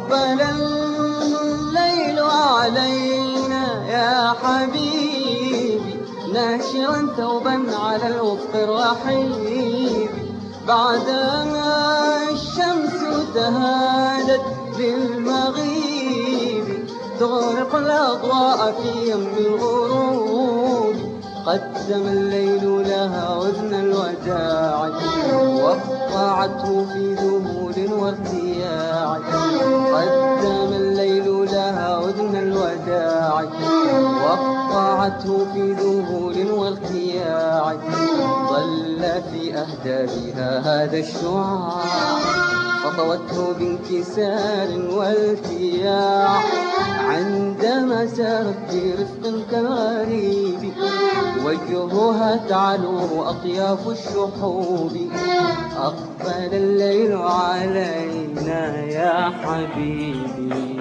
أقبل الليل علينا يا حبيبي ناشرا ثوبا على الأفق الرحيب بعدما الشمس تهادت للمغيب تغرق الأضواء في يم الغروب قدم الليل لها أذن الوداع وقعته في ذهول وارتياع قدم الليل لها أذن الوداع وقعته في ذهول وارتياع ظل في أهدافها هذا الشعاع خطوته بانكسار والتياع عندما سارت برفق كالغريب وجهها تعلوه أطياف الشحوب أقبل الليل علينا يا حبيبي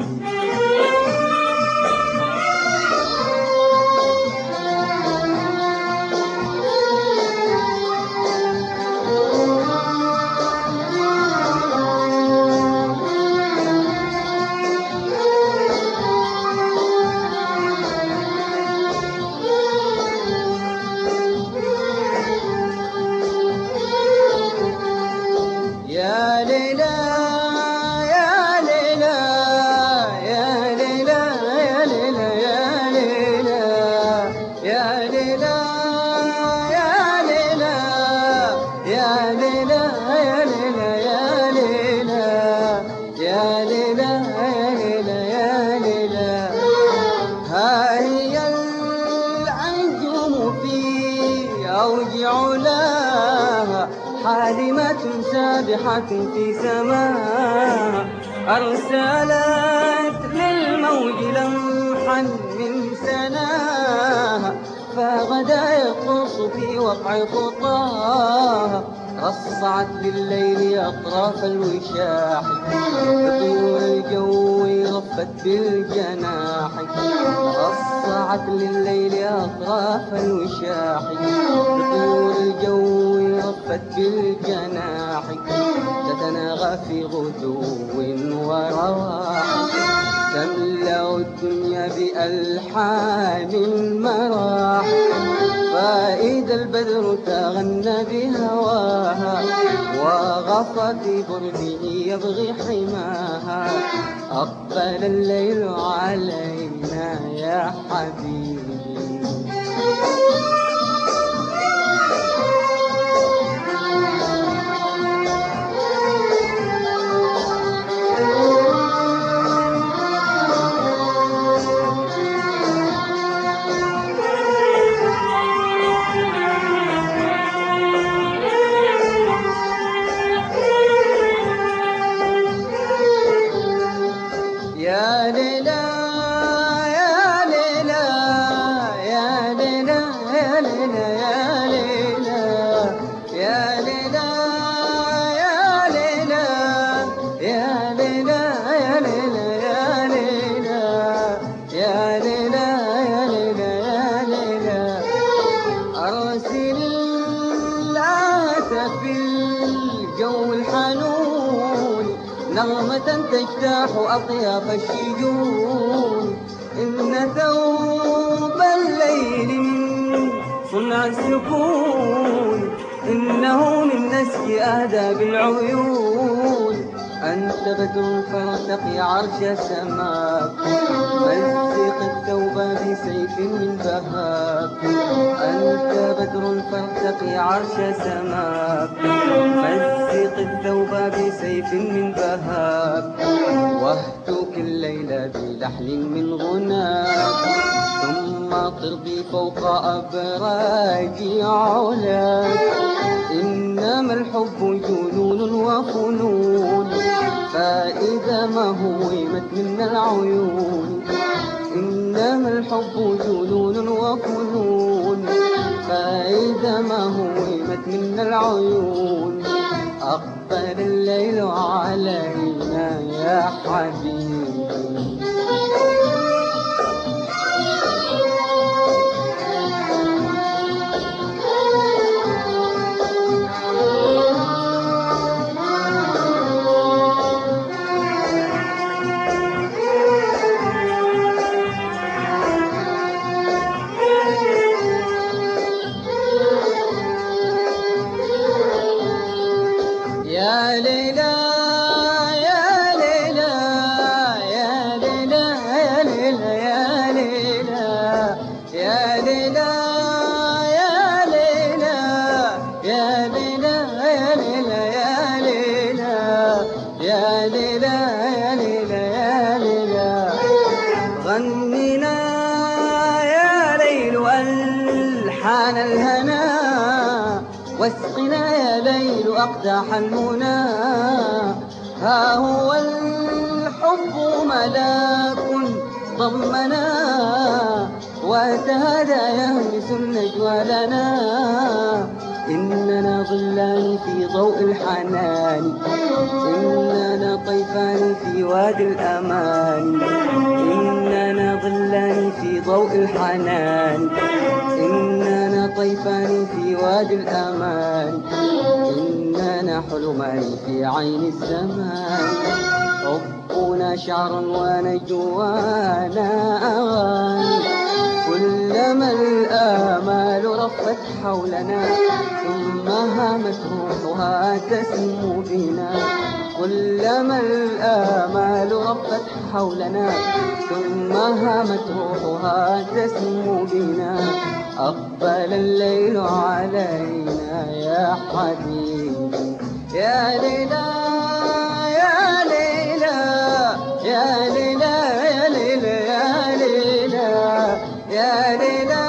يا ليلى يا ليلى يا ليلى يا ليلى يا ليلى يا ليلى يا ليلى يا ليلى يا ليلى يا ليلى يا ليلى يا ليلى ها هي الأنجم في أوج علاها حالمة سابحة في سماها أرسلت للموج لمحا من سناها فغدا يقص في وقع خطاها رصعت بالليل أطراف الوشاح بطيور الجو رفت بالجناح رصعت لليل أطراف الوشاح بطيور الجو رفت بالجناح تتناغى في غدو ورواح تملأ الدنيا بألحان المراح فإذا البدر تغنى بهواها وغفى في برده يبغي حماها أقبل الليل علينا يا حبيبي يا ليلى يا ليلى يا ليلى يا ليلى يا ليلى يا ليلى يا ليلى يا ليلى يا ليلى يا ليلى يا ليلى يا ليلى أرسل الآت في الجو الحنون نغمة تجتاح أطياف الشجون إن ثوب الليل من صنع السكون إنه من نسج آداب العيون أنت بدر فارتقي عرش سماك مزق الثوب بسيف من بهاك أنت بدر فارتقي عرش سماك مزق الثوب بسيف من بهاك واهتك الليل بلحن من غناك ثم طربي فوق أبراج علاك إنما الحب جنون وفنون فإذا ما هومت منا العيون إنما الحب جنون وفنون فإذا ما هومت منا العيون أقبل الليل علينا يا حبيبي ليلى يا ليلى يا ليلى غنينا يا ليل ألحان الهنا واسقنا يا ليل أقداح المنى ها هو الحب ملاك ضمنا وتهدى يهمس النجوى لنا إننا ظلان في ضوء الحنان إننا طيفان في وادي الأمان إننا ظلان في ضوء الحنان إننا طيفان في وادي الأمان إننا حلمان في عين الزمان حبنا شعر ونجوانا أغاني كلما الآمال رفت حولنا ثم هامت روحها تسمو بنا كلما الآمال رفت حولنا ثم هامت روحها تسمو بنا أقبل الليل علينا يا حبيبي يا ليلى يا ليلى يا ليلى يا ليلى يا ليلى يا ليلى